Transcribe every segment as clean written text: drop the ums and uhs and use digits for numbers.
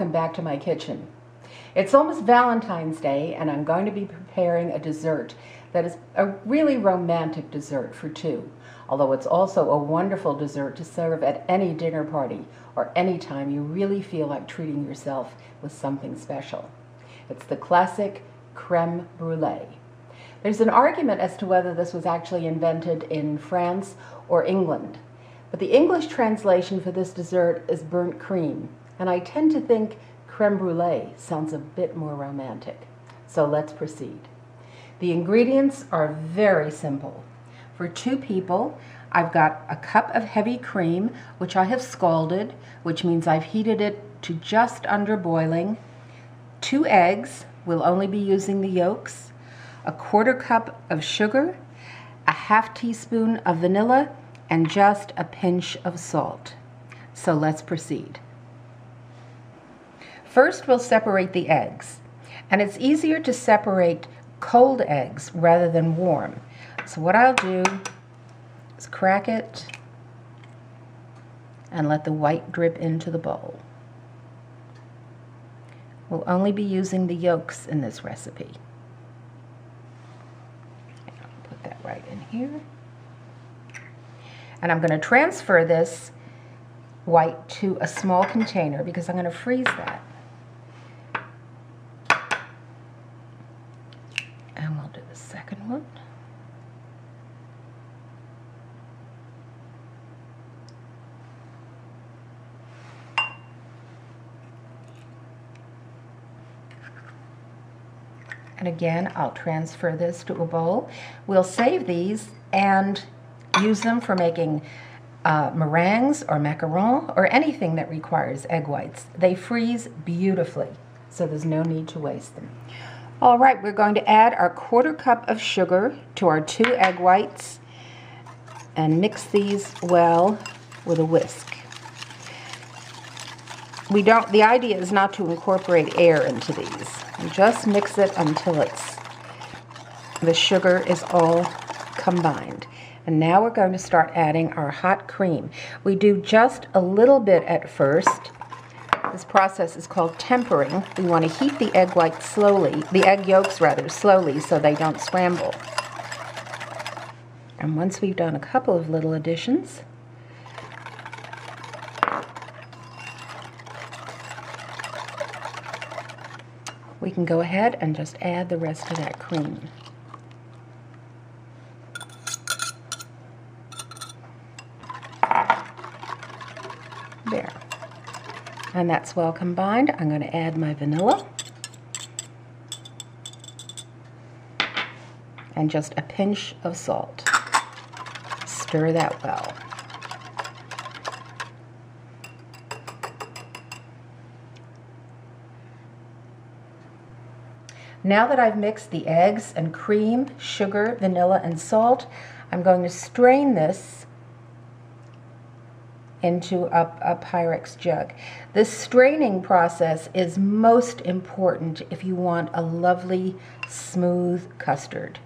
welcome back to my kitchen. It's almost Valentine's Day and I'm going to be preparing a dessert that is a really romantic dessert for two, although it's also a wonderful dessert to serve at any dinner party or any time you really feel like treating yourself with something special. It's the classic creme brulee. There's an argument as to whether this was actually invented in France or England, but the English translation for this dessert is burnt cream, and I tend to think creme brulee sounds a bit more romantic. So let's proceed. The ingredients are very simple. For 2 people, I've got a cup of heavy cream, which I have scalded, which means I've heated it to just under boiling. 2 eggs, we'll only be using the yolks. A 1/4 cup of sugar, a 1/2 teaspoon of vanilla, and just a pinch of salt. So let's proceed. First, we'll separate the eggs, and it's easier to separate cold eggs rather than warm. So what I'll do is crack it and let the white drip into the bowl. We'll only be using the yolks in this recipe. I'll put that right in here. And I'm going to transfer this white to a small container because I'm going to freeze that. And we'll do the second one. And again, I'll transfer this to a bowl. We'll save these and use them for making meringues or macarons or anything that requires egg whites. They freeze beautifully, so there's no need to waste them. All right, we're going to add our 1/4 cup of sugar to our 2 egg whites and mix these well with a whisk. The idea is not to incorporate air into these. Just mix it until the sugar is all combined. And now we're going to start adding our hot cream. We do just a little bit at first. This process is called tempering. We want to heat the egg whites slowly, the egg yolks rather, slowly so they don't scramble. And once we've done a couple of little additions, we can go ahead and just add the rest of that cream. There. And that's well combined. I'm going to add my vanilla and just a pinch of salt. Stir that well. Now that I've mixed the eggs and cream, sugar, vanilla, and salt, I'm going to strain this into a Pyrex jug. This straining process is most important if you want a lovely, smooth custard.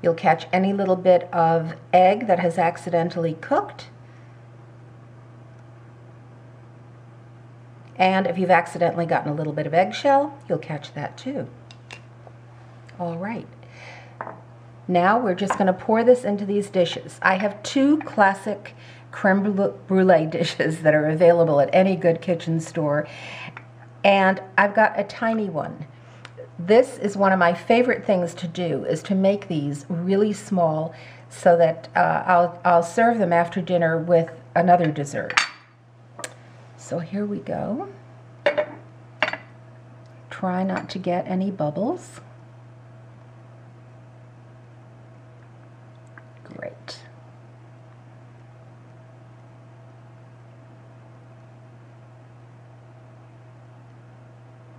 You'll catch any little bit of egg that has accidentally cooked, and if you've accidentally gotten a little bit of eggshell, you'll catch that too. All right. Now we're just going to pour this into these dishes. I have 2 classic creme brulee dishes that are available at any good kitchen store, and I've got a tiny one. This is one of my favorite things to do, is to make these really small so that I'll serve them after dinner with another dessert. So here we go. Try not to get any bubbles. Great.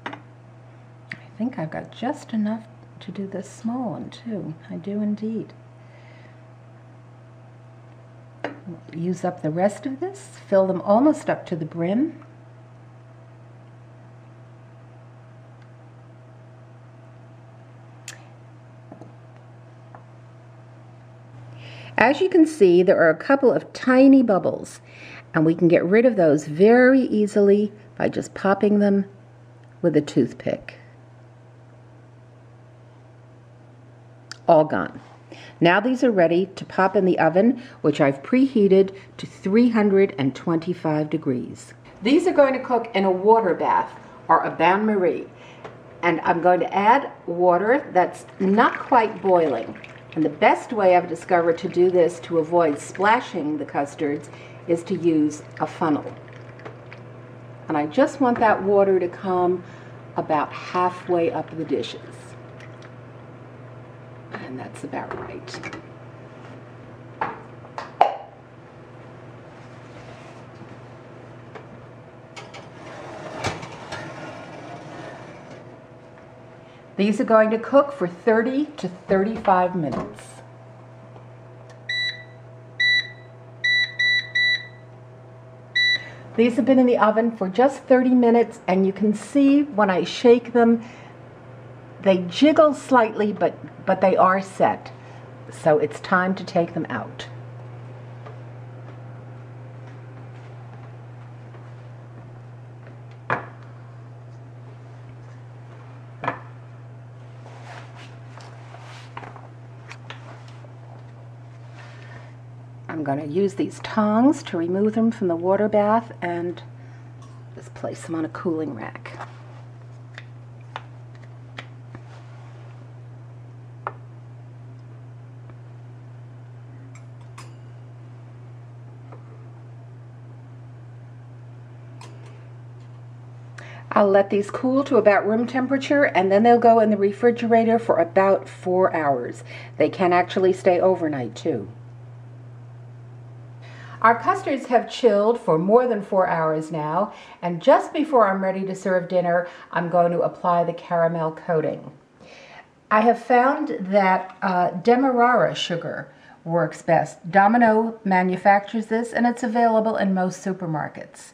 I think I've got just enough to do this small one too. I do indeed. Use up the rest of this, fill them almost up to the brim. As you can see, there are a couple of tiny bubbles, And we can get rid of those very easily by just popping them with a toothpick. All gone. Now these are ready to pop in the oven, which I've preheated to 325 degrees. These are going to cook in a water bath or a bain-marie. And I'm going to add water that's not quite boiling. And the best way I've discovered to do this to avoid splashing the custards is to use a funnel. And I just want that water to come about halfway up the dishes. And that's about right. These are going to cook for 30 to 35 minutes. These have been in the oven for just 30 minutes, and you can see when I shake them, they jiggle slightly, but they are set. So it's time to take them out. I'm going to use these tongs to remove them from the water bath and just place them on a cooling rack. I'll let these cool to about room temperature, and then they'll go in the refrigerator for about 4 hours. They can actually stay overnight too. Our custards have chilled for more than 4 hours now, and just before I'm ready to serve dinner, I'm going to apply the caramel coating. I have found that Demerara sugar works best. Domino manufactures this, and it's available in most supermarkets.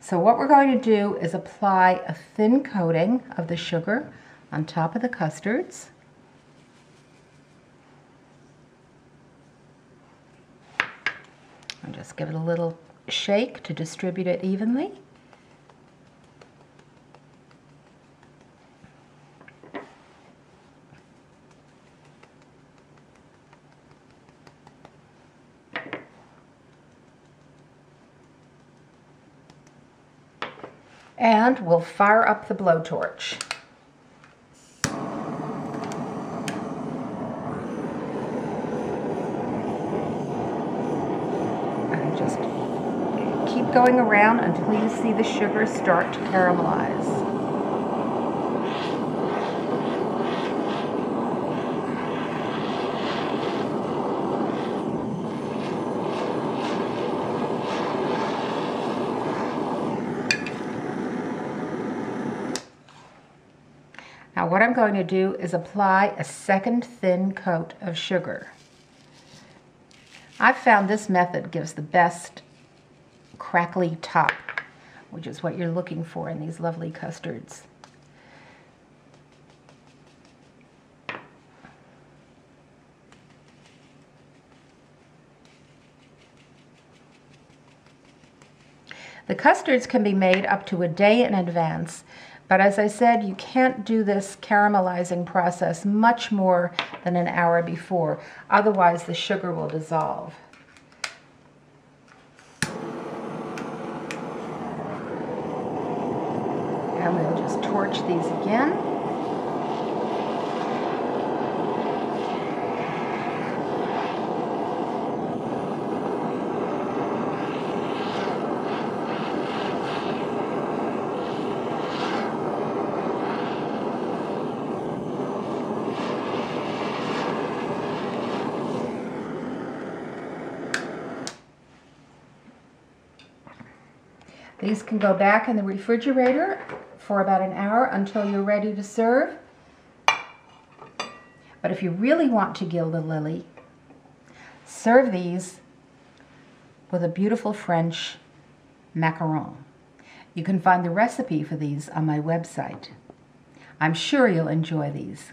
So what we're going to do is apply a thin coating of the sugar on top of the custards. And just give it a little shake to distribute it evenly. And we'll fire up the blowtorch. And just keep going around until you see the sugar start to caramelize. Now what I'm going to do is apply a second thin coat of sugar. I've found this method gives the best crackly top, which is what you're looking for in these lovely custards. The custards can be made up to a day in advance, but as I said, you can't do this caramelizing process much more than an hour before. Otherwise, the sugar will dissolve. And we'll just torch these again. These can go back in the refrigerator for about an hour until you're ready to serve. But if you really want to gild the lily, serve these with a beautiful French macaron. You can find the recipe for these on my website. I'm sure you'll enjoy these.